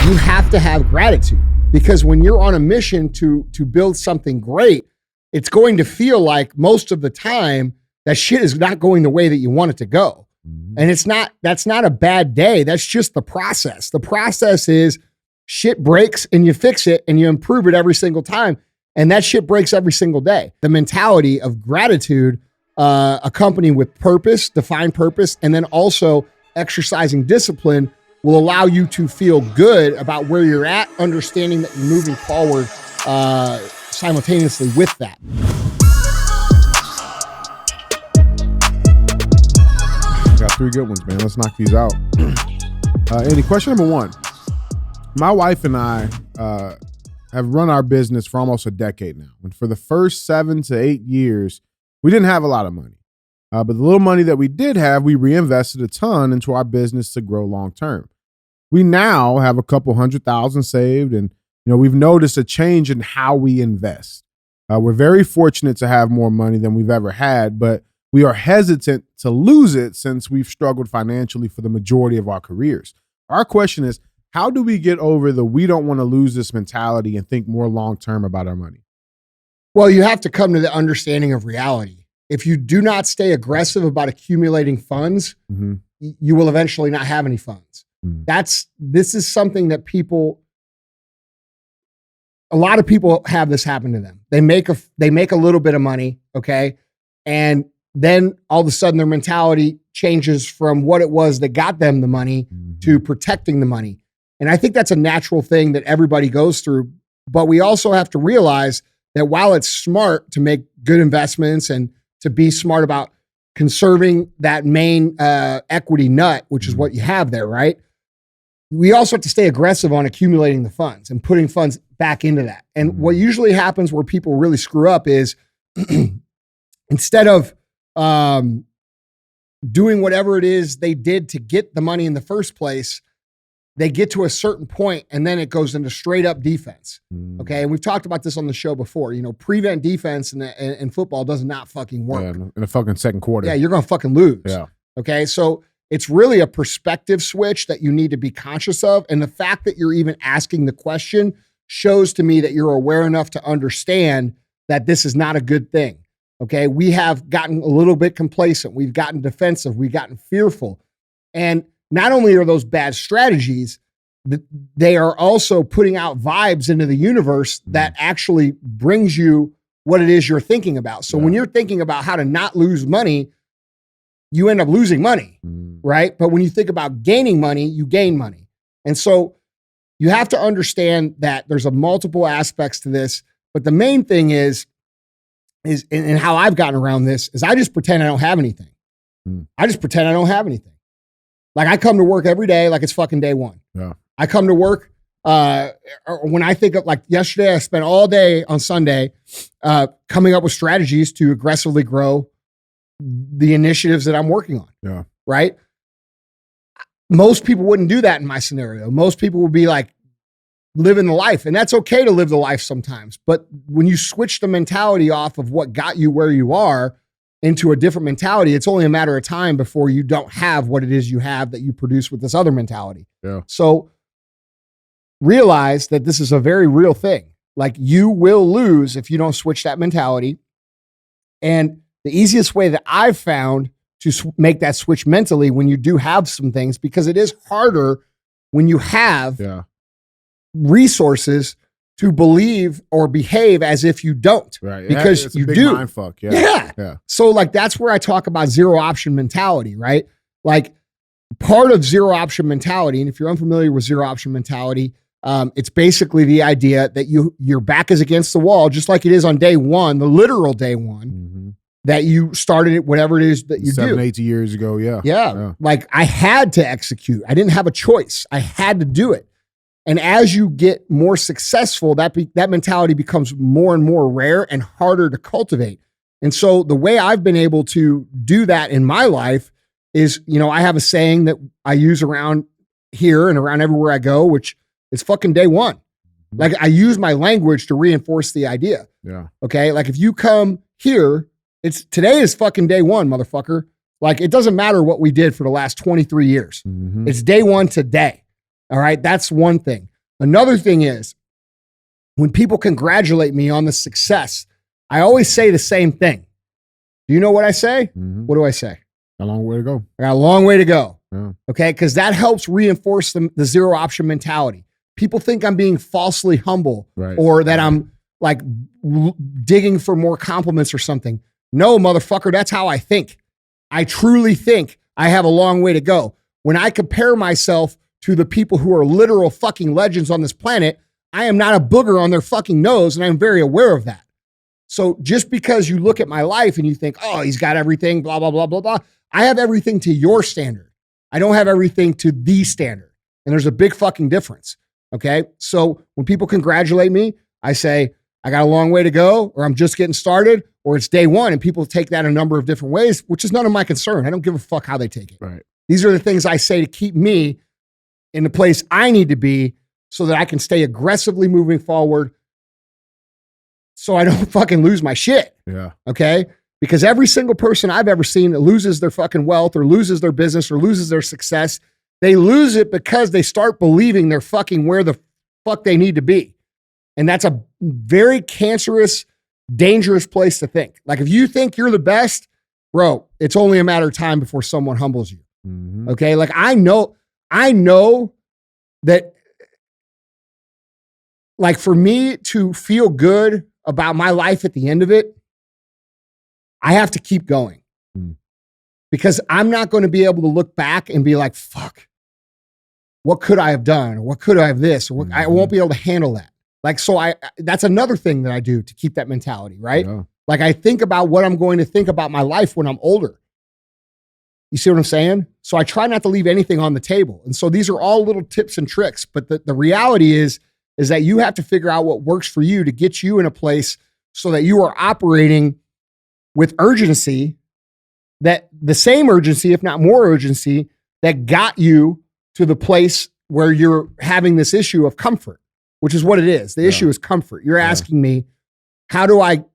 you have to have gratitude, because when you're on a mission to build something great, it's going to feel like most of the time that shit is not going the way that you want it to go. And that's not a bad day. That's just the process. The process is shit breaks and you fix it and you improve it every single time. And that shit breaks every single day. The mentality of gratitude, accompanied with purpose, defined purpose, and then also exercising discipline will allow you to feel good about where you're at, understanding that you're moving forward simultaneously with that. Got 3 good ones, man. Let's knock these out. Andy, question number 1. My wife and I have run our business for almost a decade now. And for the first 7 to 8 years, we didn't have a lot of money. But the little money that we did have, we reinvested a ton into our business to grow long term. We now have a couple $100,000 saved, and we've noticed a change in how we invest. We're very fortunate to have more money than we've ever had, but we are hesitant to lose it since we've struggled financially for the majority of our careers. Our question is, how do we get over the we don't want to lose this mentality and think more long-term about our money? Well, you have to come to the understanding of reality. If you do not stay aggressive about accumulating funds, you will eventually not have any funds. This is something that a lot of people have this happen to them. They make a little bit of money, okay? And then all of a sudden their mentality changes from what it was that got them the money to protecting the money. And I think that's a natural thing that everybody goes through. But we also have to realize that while it's smart to make good investments and to be smart about conserving that main equity nut, which is what you have there, right? We also have to stay aggressive on accumulating the funds and putting funds back into that. And what usually happens where people really screw up is instead of doing whatever it is they did to get the money in the first place, they get to a certain point and then it goes into straight up defense. Okay. And we've talked about this on the show before. Prevent defense in football does not fucking work. Yeah, in the fucking second quarter. Yeah, you're going to fucking lose. Yeah. Okay. So it's really a perspective switch that you need to be conscious of. And the fact that you're even asking the question shows to me that you're aware enough to understand that this is not a good thing. Okay. We have gotten a little bit complacent. We've gotten defensive. We've gotten fearful. And not only are those bad strategies, they are also putting out vibes into the universe that actually brings you what it is you're thinking about. So when you're thinking about how to not lose money, you end up losing money, right? But when you think about gaining money, you gain money. And so you have to understand that there's multiple aspects to this. But the main thing is and how I've gotten around this is I just pretend I don't have anything. I just pretend I don't have anything. Like I come to work every day like it's fucking day one. Yeah. I come to work when I think of like yesterday, I spent all day on Sunday coming up with strategies to aggressively grow the initiatives that I'm working on. Yeah. Right? Most people wouldn't do that in my scenario. Most people would be like living the life, and that's okay to live the life sometimes. But when you switch the mentality off of what got you where you are into a different mentality, it's only a matter of time before you don't have what it is you have that you produce with this other mentality. Yeah. So realize that this is a very real thing. Like you will lose if you don't switch that mentality. And the easiest way that I've found to make that switch mentally when you do have some things, because it is harder when you have resources to believe or behave as if you don't, right? Because it's a you big do. Mind fuck. Yeah. So like, that's where I talk about zero option mentality, right? Like part of zero option mentality. And if you're unfamiliar with zero option mentality, it's basically the idea that your back is against the wall, just like it is on day one, the literal day one that you started it, whatever it is that you 7, do. 8 years ago. Yeah. Like I had to execute. I didn't have a choice. I had to do it. And as you get more successful, that mentality becomes more and more rare and harder to cultivate. And so the way I've been able to do that in my life is, I have a saying that I use around here and around everywhere I go, which is fucking day one. Like I use my language to reinforce the idea. Yeah. Okay. Like if you come here, today is fucking day one, motherfucker. Like it doesn't matter what we did for the last 23 years. It's day one today. All right. That's one thing. Another thing is when people congratulate me on the success, I always say the same thing. Do you know what I say? Mm-hmm. What do I say? A long way to go. I got a long way to go. Yeah. Okay. Because that helps reinforce the zero option mentality. People think I'm being falsely humble or that I'm like digging for more compliments or something. No, motherfucker, that's how I think. I truly think I have a long way to go. When I compare myself to the people who are literal fucking legends on this planet, I am not a booger on their fucking nose, and I'm very aware of that. So just because you look at my life and you think, oh, he's got everything, blah, blah, blah, blah, blah. I have everything to your standard. I don't have everything to the standard. And there's a big fucking difference. Okay. So when people congratulate me, I say, I got a long way to go, or I'm just getting started, or it's day one. And people take that a number of different ways, which is none of my concern. I don't give a fuck how they take it. Right. These are the things I say to keep me in the place I need to be so that I can stay aggressively moving forward so I don't fucking lose my shit. Yeah. Okay. Because every single person I've ever seen that loses their fucking wealth or loses their business or loses their success, they lose it because they start believing they're fucking where the fuck they need to be. And that's a very cancerous, dangerous place to think. Like if you think you're the best, bro, it's only a matter of time before someone humbles you. Mm-hmm. Okay. Like I know that like for me to feel good about my life at the end of it, I have to keep going because I'm not going to be able to look back and be like, fuck, what could I have done? Or what could I have this? Or what, I won't be able to handle that. Like, so that's another thing that I do to keep that mentality, right? Yeah. Like I think about what I'm going to think about my life when I'm older. You see what I'm saying? So I try not to leave anything on the table. And so these are all little tips and tricks, but the reality is that you have to figure out what works for you to get you in a place so that you are operating with urgency, that the same urgency, if not more urgency, that got you to the place where you're having this issue of comfort, which is what it is. The issue is comfort. You're asking me, how do I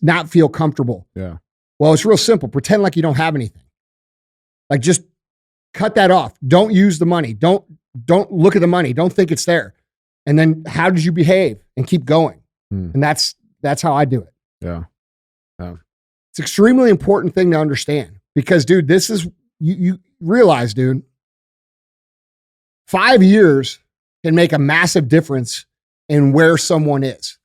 not feel comfortable? Yeah. Well, it's real simple. Pretend like you don't have anything. Like just cut that off. Don't use the money. Don't look at the money. Don't think it's there. And then how did you behave? And keep going. And that's how I do it. Yeah. It's an extremely important thing to understand because, dude, this is, you realize, dude, 5 years can make a massive difference in where someone is.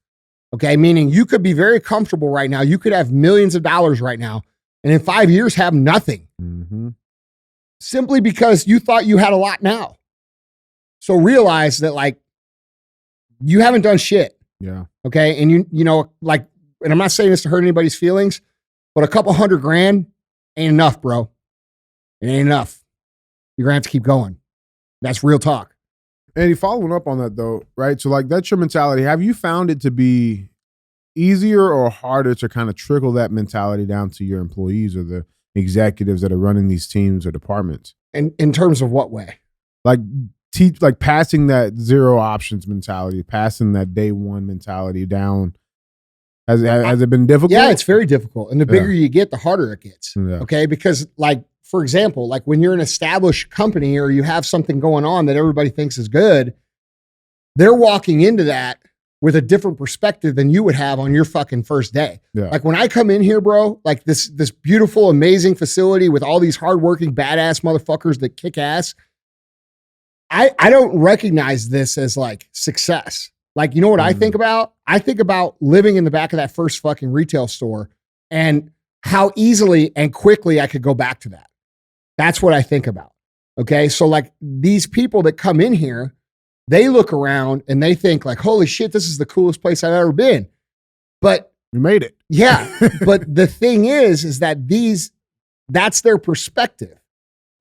Okay. Meaning you could be very comfortable right now. You could have millions of dollars right now. And in 5 years have nothing. Mm-hmm. Simply because you thought you had a lot now. So realize that like you haven't done shit. Yeah. Okay. And you know, like, and I'm not saying this to hurt anybody's feelings, but a couple $100,000 ain't enough, bro. It ain't enough. You're gonna have to keep going. That's real talk. Andy, following up on that though, right? So like that's your mentality. Have you found it to be easier or harder to kind of trickle that mentality down to your employees or the executives that are running these teams or departments? And in terms of what way? Like passing that zero options mentality, passing that day one mentality down. Has it been difficult? Yeah, it's very difficult. And the bigger you get, the harder it gets. Yeah. Okay. Because like, for example, like when you're an established company or you have something going on that everybody thinks is good, they're walking into that with a different perspective than you would have on your fucking first day. Yeah. Like when I come in here, bro, like this beautiful, amazing facility with all these hardworking, badass motherfuckers that kick ass, I don't recognize this as like success. Like, you know what I think about? I think about living in the back of that first fucking retail store and how easily and quickly I could go back to that. That's what I think about. Okay. So like these people that come in here, they look around and they think like, holy shit, this is the coolest place I've ever been. But you made it. Yeah. But the thing is that that's their perspective.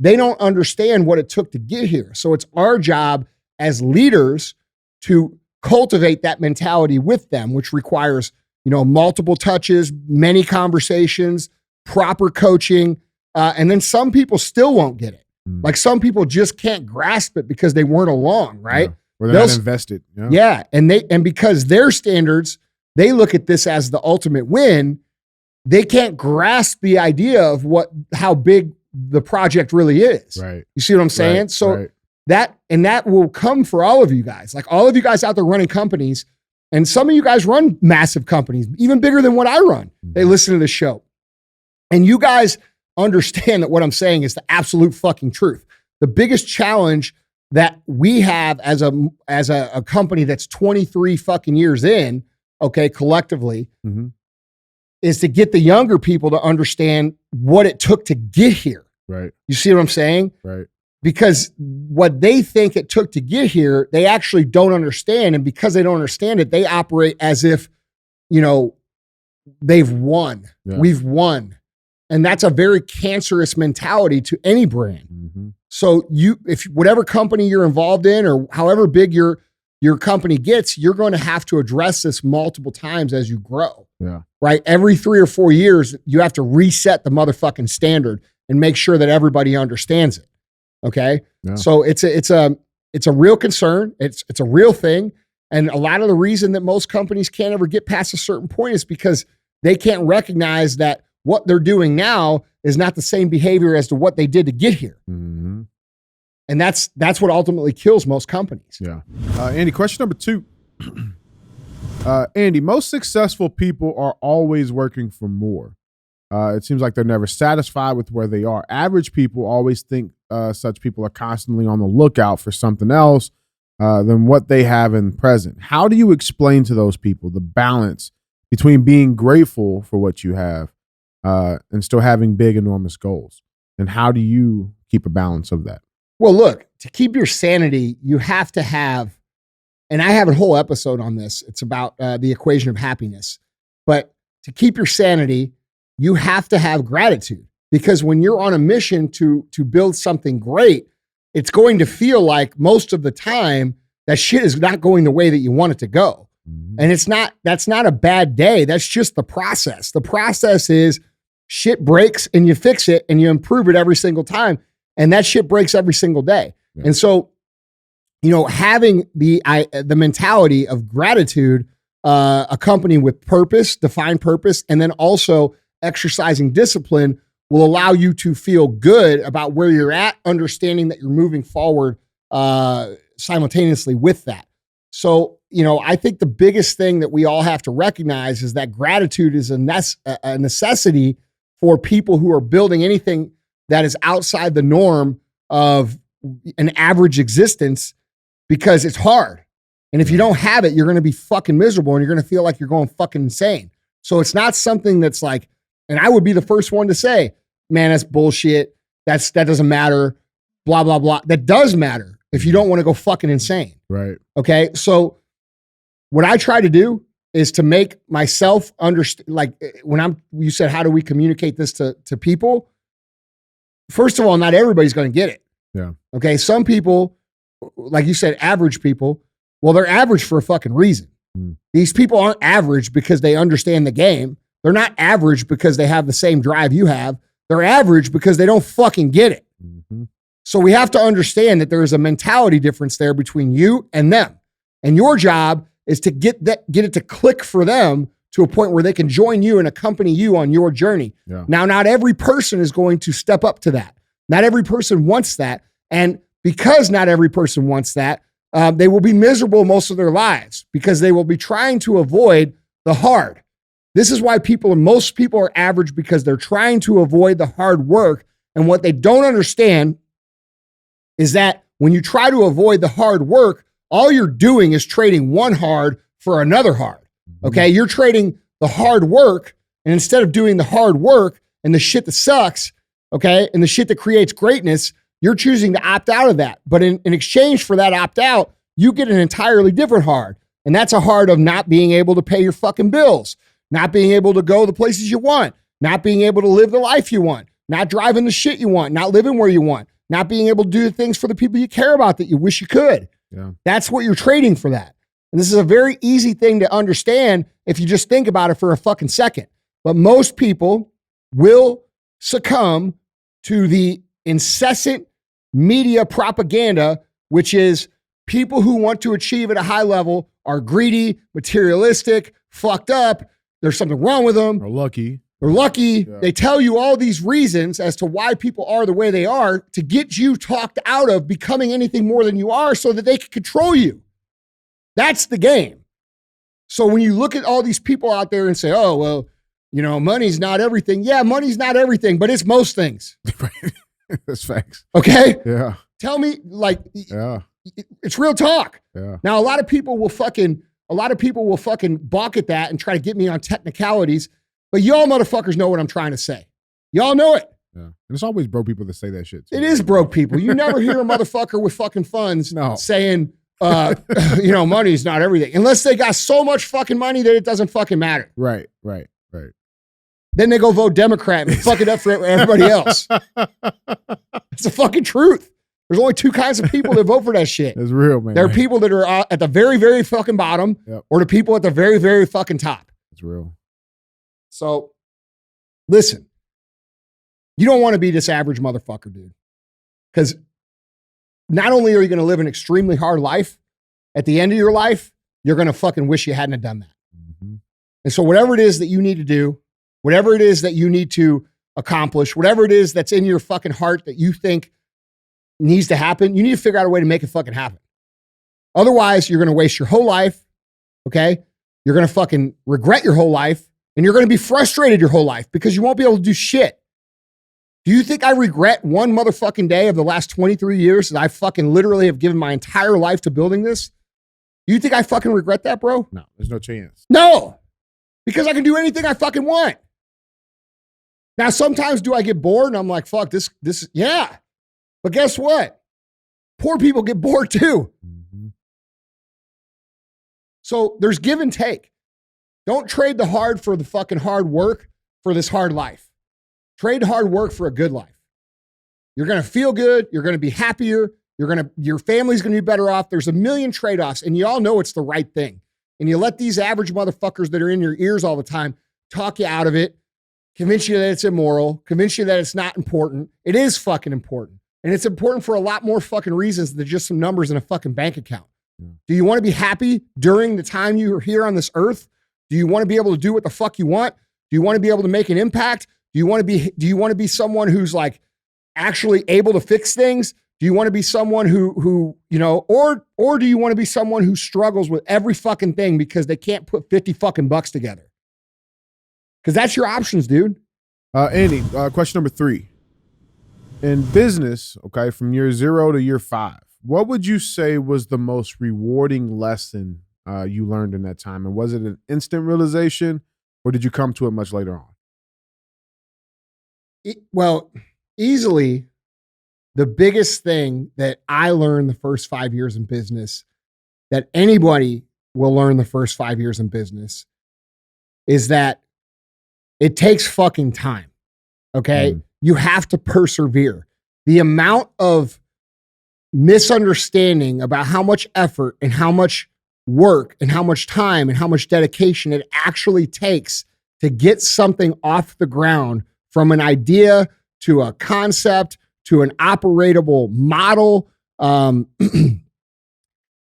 They don't understand what it took to get here. So it's our job as leaders to cultivate that mentality with them, which requires, multiple touches, many conversations, proper coaching. And then some people still won't get it. Like some people just can't grasp it because they weren't along, right? Yeah. Or they're not invested. Yeah. And because their standards, they look at this as the ultimate win. They can't grasp the idea of how big the project really is. Right. You see what I'm saying? Right. So right. that will come for all of you guys. Like all of you guys out there running companies, and some of you guys run massive companies, even bigger than what I run. They listen to the show. And you guys understand that what I'm saying is the absolute fucking truth. The biggest challenge that we have as a company that's 23 fucking years in, okay, collectively, is to get the younger people to understand what it took to get here. Right. You see what I'm saying? Right. Because what they think it took to get here, they actually don't understand. And because they don't understand it, they operate as if, they've won. Yeah. We've won. And that's a very cancerous mentality to any brand. So if whatever company you're involved in or however big your company gets, you're going to have to address this multiple times as you grow. Yeah. Right? Every 3 or 4 years, you have to reset the motherfucking standard and make sure that everybody understands it. Okay. Yeah. So it's a real concern. It's a real thing. And a lot of the reason that most companies can't ever get past a certain point is because they can't recognize that what they're doing now is not the same behavior as to what they did to get here. And that's what ultimately kills most companies. Yeah. Andy, question number 2. Andy, most successful people are always working for more. It seems like they're never satisfied with where they are. Average people always think such people are constantly on the lookout for something else than what they have in present. How do you explain to those people the balance between being grateful for what you have and still having big, enormous goals? And how do you keep a balance of that? Well, look, to keep your sanity, you have to have, and I have a whole episode on this. It's about the equation of happiness. But to keep your sanity, you have to have gratitude, because when you're on a mission to build something great, it's going to feel like most of the time that shit is not going the way that you want it to go. And that's not a bad day. That's just the process. The process is shit breaks and you fix it and you improve it every single time. And that shit breaks every single day. Yeah. And so, having the mentality of gratitude, accompanied with purpose, defined purpose, and then also exercising discipline will allow you to feel good about where you're at, understanding that you're moving forward simultaneously with that. So, I think the biggest thing that we all have to recognize is that gratitude is a necessity for people who are building anything that is outside the norm of an average existence, because it's hard. And if you don't have it, you're going to be fucking miserable and you're going to feel like you're going fucking insane. So it's not something that's like, and I would be the first one to say, man, that's bullshit. That doesn't matter. Blah, blah, blah. That does matter if you don't want to go fucking insane. Right. Okay. So what I try to do is to make myself understand, like you said, how do we communicate this to people? First of all, not everybody's going to get it. Yeah. Okay. Some people, like you said, average people, well, they're average for a fucking reason. These people aren't average because they understand the game. They're not average because they have the same drive you have. They're average because they don't fucking get it. So we have to understand that there is a mentality difference there between you and them. And your job is to get it to click for them to a point where they can join you and accompany you on your journey. Yeah. Now, not every person is going to step up to that. Not every person wants that. And because not every person wants that, they will be miserable most of their lives because they will be trying to avoid the hard. This is why most people are average, because they're trying to avoid the hard work. And what they don't understand is that when you try to avoid the hard work, all you're doing is trading one hard for another hard. Okay. You're trading the hard work, and instead of doing the hard work and the shit that sucks, okay, and the shit that creates greatness, you're choosing to opt out of that. But in exchange for that opt out, you get an entirely different hard. And that's a hard of not being able to pay your fucking bills, not being able to go the places you want, not being able to live the life you want, not driving the shit you want, not living where you want, not being able to do the things for the people you care about that you wish you could. Yeah. That's what you're trading for that. And this is a very easy thing to understand if you just think about it for a fucking second. But most people will succumb to the incessant media propaganda, which is people who want to achieve at a high level are greedy, materialistic, fucked up. There's something wrong with them. Or lucky. They're lucky. Yeah. They tell you all these reasons as to why people are the way they are to get you talked out of becoming anything more than you are so that they can control you. That's the game. So when you look at all these people out there and say, oh, well, you know, money's not everything. Yeah, money's not everything, but it's most things. That's facts. Okay? Yeah. Tell me, like, it's real talk. Yeah. Now, a lot of people will fucking balk at that and try to get me on technicalities. But y'all motherfuckers know what I'm trying to say. Y'all know it. Yeah. And it's always broke people that say that shit too. It is broke people. You never hear a motherfucker with fucking funds saying, you know, money's not everything. Unless they got so much fucking money that it doesn't fucking matter. Right. Then they go vote Democrat and fuck it up for everybody else. It's the fucking truth. There's only two kinds of people that vote for that shit. It's real, man. There are people that are at the very, very fucking bottom or the people at the very, very fucking top. It's real. So, listen, you don't want to be this average motherfucker, dude. Because not only are you going to live an extremely hard life, at the end of your life, you're going to fucking wish you hadn't have done that. Mm-hmm. And so whatever it is that you need to do, whatever it is that you need to accomplish, whatever it is that's in your fucking heart that you think needs to happen, you need to figure out a way to make it fucking happen. Otherwise, you're going to waste your whole life, okay? You're going to fucking regret your whole life. And you're going to be frustrated your whole life because you won't be able to do shit. Do you think I regret one motherfucking day of the last 23 years that I fucking literally have given my entire life to building this? Do you think I fucking regret that, bro? No, there's no chance. No, because I can do anything I fucking want. Now, sometimes do I get bored and I'm like, fuck, this, yeah. But guess what? Poor people get bored too. Mm-hmm. So there's give and take. Don't trade the hard for the fucking hard work for this hard life. Trade hard work for a good life. You're going to feel good. You're going to be happier. Your family's going to be better off. There's a million trade-offs and you all know it's the right thing. And you let these average motherfuckers that are in your ears all the time talk you out of it, convince you that it's immoral, convince you that it's not important. It is fucking important. And it's important for a lot more fucking reasons than just some numbers in a fucking bank account. Yeah. Do you want to be happy during the time you're here on this earth? Do you want to be able to do what the fuck you want? Do you want to be able to make an impact? Do you want to be someone who's like actually able to fix things? Do you want to be someone who, you know, or do you want to be someone who struggles with every fucking thing because they can't put 50 fucking bucks together? Because that's your options, dude. Andy, question number 3. In business, okay, from year 0 to year 5, what would you say was the most rewarding lesson you learned in that time? And was it an instant realization or did you come to it much later on? Well, easily the biggest thing that I learned the first 5 years in business, that anybody will learn the first 5 years in business, is that it takes fucking time. Okay. You have to persevere. The amount of misunderstanding about how much effort and how much work and how much time and how much dedication it actually takes to get something off the ground, from an idea to a concept to an operatable model,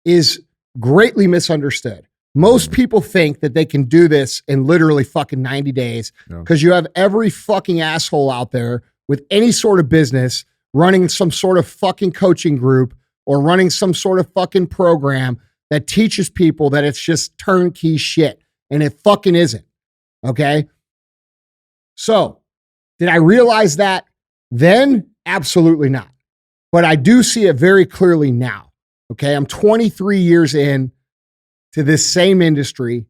is greatly misunderstood. Most people think that they can do this in literally fucking 90 days because you have every fucking asshole out there with any sort of business running some sort of fucking coaching group or running some sort of fucking program that teaches people that it's just turnkey shit. And it fucking isn't. Okay. So did I realize that then? Absolutely not. But I do see it very clearly now. Okay. I'm 23 years in to this same industry.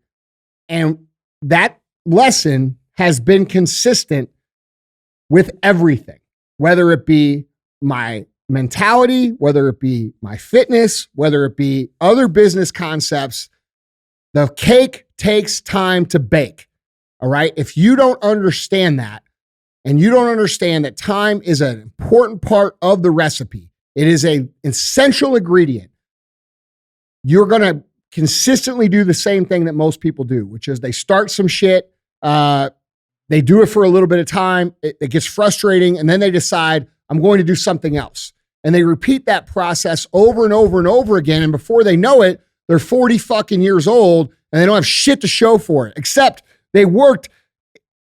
And that lesson has been consistent with everything, whether it be my mentality, whether it be my fitness, whether it be other business concepts. The cake takes time to bake. All right. If you don't understand that, and you don't understand that time is an important part of the recipe, it is an essential ingredient, you're going to consistently do the same thing that most people do, which is they start some shit, they do it for a little bit of time, it gets frustrating, and then they decide, I'm going to do something else. And they repeat that process over and over and over again, and before they know it, they're 40 fucking years old, and they don't have shit to show for it, except they worked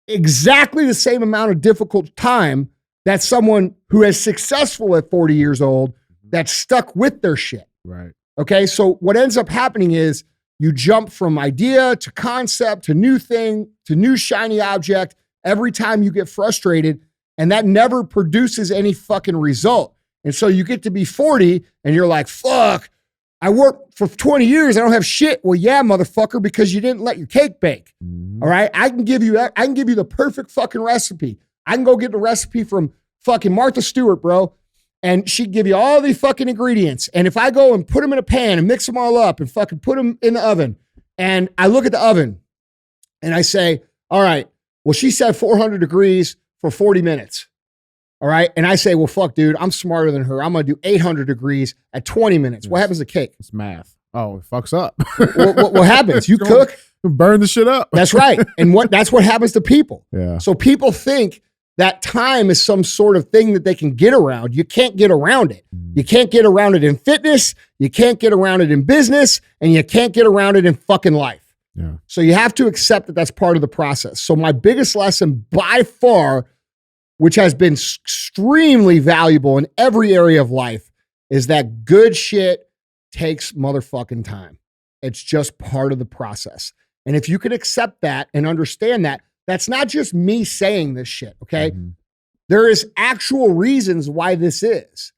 exactly the same amount of difficult time that someone who is successful at 40 years old that's stuck with their shit. Right. Okay. So what ends up happening is you jump from idea to concept to new thing to new shiny object every time you get frustrated, and that never produces any fucking result. And so you get to be 40 and you're like, fuck, I worked for 20 years. I don't have shit. Well, yeah, motherfucker, because you didn't let your cake bake. All right. I can give you the perfect fucking recipe. I can go get the recipe from fucking Martha Stewart, bro. And she'd give you all these fucking ingredients. And if I go and put them in a pan and mix them all up and fucking put them in the oven, and I look at the oven and I say, all right, well, she said 400 degrees for 40 minutes. All right. And I say, well, fuck, dude, I'm smarter than her. I'm going to do 800 degrees at 20 minutes. Yes. What happens to cake? It's math. Oh, it fucks up. What happens? You cook. Burn the shit up. That's right. And that's what happens to people. Yeah. So people think that time is some sort of thing that they can get around. You can't get around it. You can't get around it in fitness. You can't get around it in business, and you can't get around it in fucking life. Yeah. So you have to accept that that's part of the process. So my biggest lesson by far, which has been extremely valuable in every area of life, is that good shit takes motherfucking time. It's just part of the process. And if you can accept that and understand that, that's not just me saying this shit, okay? Mm-hmm. There is actual reasons why this is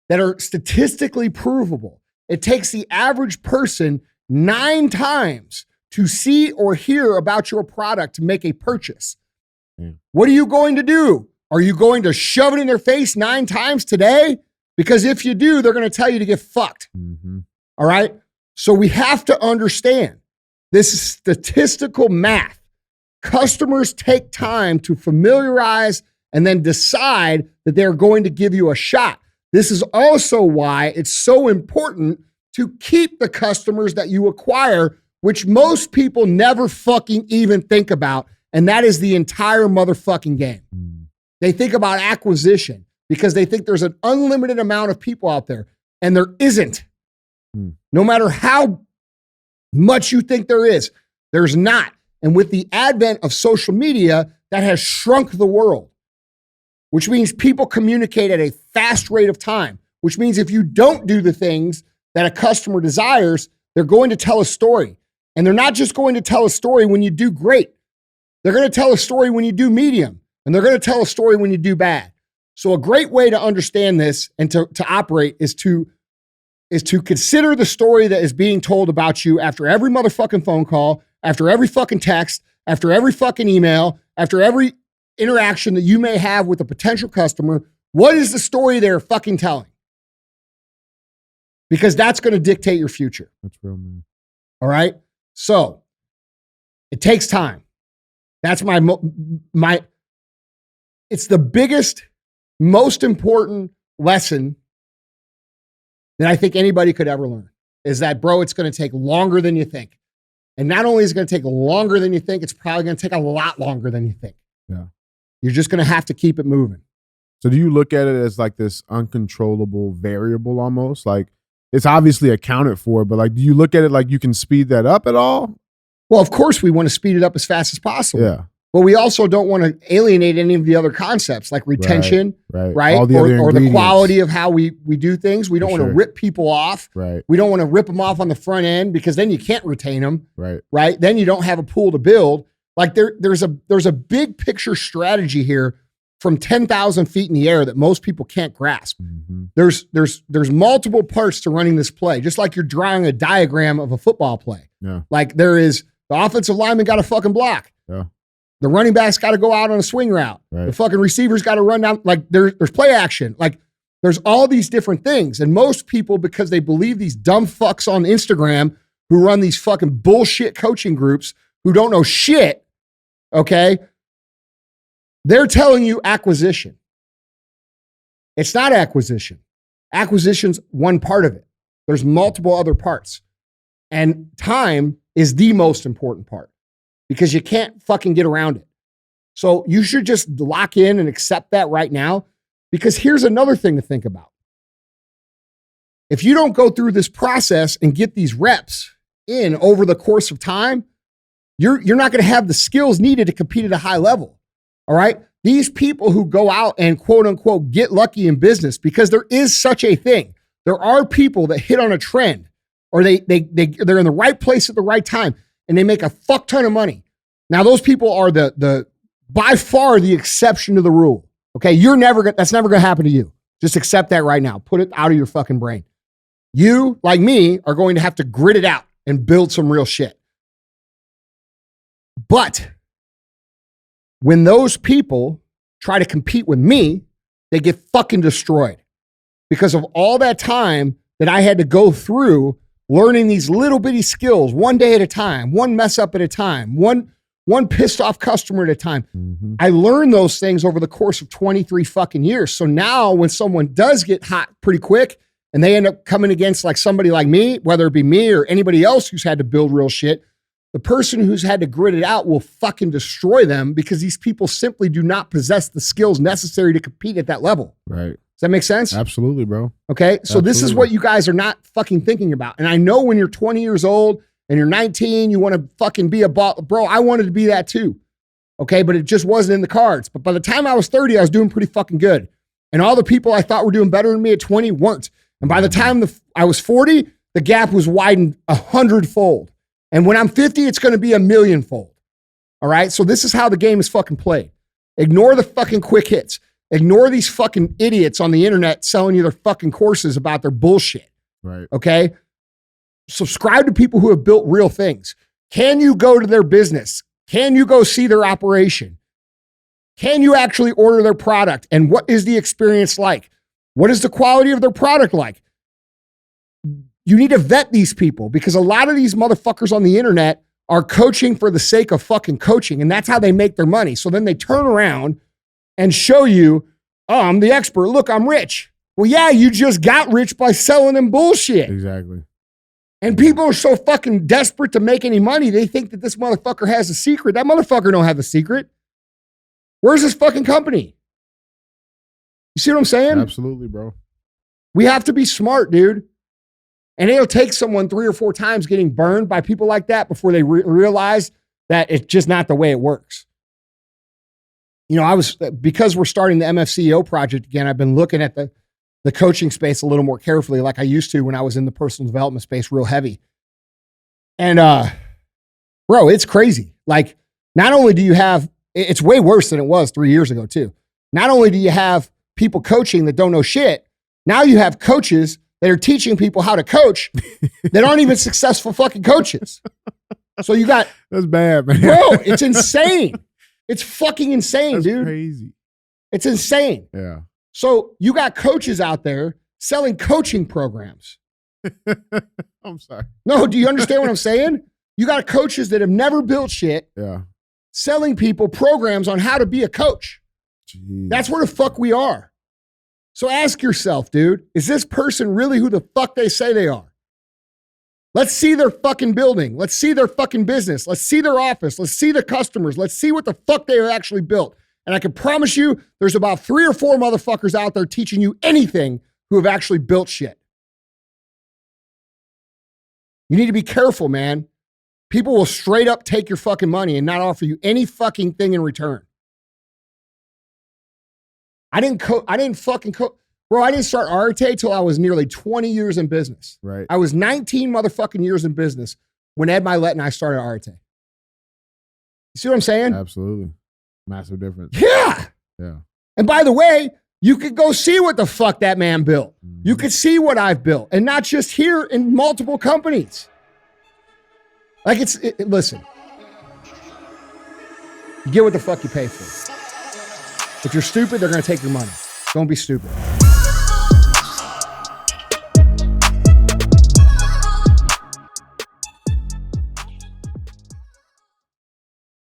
that are statistically provable. It takes the average person 9 times to see or hear about your product to make a purchase. Yeah. What are you going to do? Are you going to shove it in their face 9 times today? Because if you do, they're going to tell you to get fucked. Mm-hmm. All right? So we have to understand this is statistical math. Customers take time to familiarize and then decide that they're going to give you a shot. This is also why it's so important to keep the customers that you acquire, which most people never fucking even think about. And that is the entire motherfucking game. They think about acquisition because they think there's an unlimited amount of people out there, and there isn't. No matter how much you think there is, there's not. And with the advent of social media, that has shrunk the world, which means people communicate at a fast rate of time, which means if you don't do the things that a customer desires, they're going to tell a story. And they're not just going to tell a story when you do great. They're going to tell a story when you do medium, and they're going to tell a story when you do bad. So a great way to understand this and to operate is to consider the story that is being told about you after every motherfucking phone call, after every fucking text, after every fucking email, after every interaction that you may have with a potential customer. What is the story they're fucking telling? Because that's going to dictate your future. That's real, man. All right? So it takes time. That's it's the biggest, most important lesson that I think anybody could ever learn is that, bro, it's going to take longer than you think. And not only is it going to take longer than you think, it's probably going to take a lot longer than you think. Yeah. You're just going to have to keep it moving. So do you look at it as like this uncontrollable variable almost? Like it's obviously accounted for, but like, do you look at it like you can speed that up at all? Well, of course we want to speed it up as fast as possible. Yeah. But we also don't want to alienate any of the other concepts like retention, right? All the or the quality of how we do things. We don't want to rip people off. Right. We don't want to rip them off on the front end because then you can't retain them. Right. Then you don't have a pool to build. Like there's a big picture strategy here from 10,000 feet in the air that most people can't grasp. Mm-hmm. There's multiple parts to running this play, just like you're drawing a diagram of a football play. Yeah. Like there is the offensive lineman got to fucking block. Yeah. The running back's got to go out on a swing route. Right. The fucking receiver's got to run down. Like there's play action. Like there's all these different things. And most people, because they believe these dumb fucks on Instagram who run these fucking bullshit coaching groups who don't know shit, okay? They're telling you acquisition. It's not acquisition. Acquisition's one part of it. There's multiple other parts. And time is the most important part because you can't fucking get around it. So you should just lock in and accept that right now, because here's another thing to think about. If you don't go through this process and get these reps in over the course of time, you're not going to have the skills needed to compete at a high level. All right. These people who go out and quote unquote get lucky in business, because there is such a thing. There are people that hit on a trend, or they're in the right place at the right time and they make a fuck ton of money. Now those people are the by far the exception to the rule. Okay. That's never going to happen to you. Just accept that right now. Put it out of your fucking brain. You, like me, are going to have to grit it out and build some real shit. But when those people try to compete with me, they get fucking destroyed because of all that time that I had to go through learning these little bitty skills, one day at a time, one mess up at a time, one pissed off customer at a time. Mm-hmm. I learned those things over the course of 23 fucking years. So now when someone does get hot pretty quick and they end up coming against like somebody like me, whether it be me or anybody else who's had to build real shit, the person who's had to grit it out will fucking destroy them because these people simply do not possess the skills necessary to compete at that level. Right. Does that make sense? Absolutely, bro. Okay. So Absolutely. This is what you guys are not fucking thinking about. And I know when you're 20 years old and you're 19, you want to fucking be a boss. Bro, I wanted to be that too. Okay. But it just wasn't in the cards. But by the time I was 30, I was doing pretty fucking good. And all the people I thought were doing better than me at 20 weren't. And by the time I was 40, the gap was widened 100-fold. And when I'm 50, it's going to be 1,000,000-fold. All right. So this is how the game is fucking played. Ignore the fucking quick hits. Ignore these fucking idiots on the internet selling you their fucking courses about their bullshit. Right. Okay. Subscribe to people who have built real things. Can you go to their business? Can you go see their operation? Can you actually order their product? And what is the experience like? What is the quality of their product like? You need to vet these people because a lot of these motherfuckers on the internet are coaching for the sake of fucking coaching. And that's how they make their money. So then they turn around and show you, oh, I'm the expert. Look, I'm rich. Well, yeah, you just got rich by selling them bullshit. Exactly. And people are so fucking desperate to make any money. They think that this motherfucker has a secret. That motherfucker don't have a secret. Where's his fucking company? You see what I'm saying? Absolutely, bro. We have to be smart, dude. And it'll take someone 3 or 4 times getting burned by people like that before they realize that it's just not the way it works. You know, because we're starting the MFCEO project again, I've been looking at the coaching space a little more carefully like I used to when I was in the personal development space real heavy. And, bro, it's crazy. Like, not only do you have, it's way worse than it was 3 years ago too. Not only do you have people coaching that don't know shit, now you have coaches that are teaching people how to coach that aren't even successful fucking coaches. So you got... That's bad, man. Bro, it's insane. It's fucking insane, That's dude. Crazy. It's insane. Yeah. So you got coaches out there selling coaching programs. I'm sorry. No, do you understand what I'm saying? You got coaches that have never built shit. Yeah. Selling people programs on how to be a coach. Jeez. That's where the fuck we are. So ask yourself, dude, is this person really who the fuck they say they are? Let's see their fucking building. Let's see their fucking business. Let's see their office. Let's see the customers. Let's see what the fuck they have actually built. And I can promise you there's about 3 or 4 motherfuckers out there teaching you anything who have actually built shit. You need to be careful, man. People will straight up take your fucking money and not offer you any fucking thing in return. I didn't fucking coach. Bro, I didn't start Arte till I was nearly 20 years in business. Right. I was 19 motherfucking years in business when Ed Milet and I started Arte. You see what I'm saying? Absolutely. Massive difference. Yeah. Yeah. And by the way, you could go see what the fuck that man built. Mm-hmm. You could see what I've built, and not just here, in multiple companies. Like listen, you get what the fuck you pay for. If you're stupid, they're going to take your money. Don't be stupid.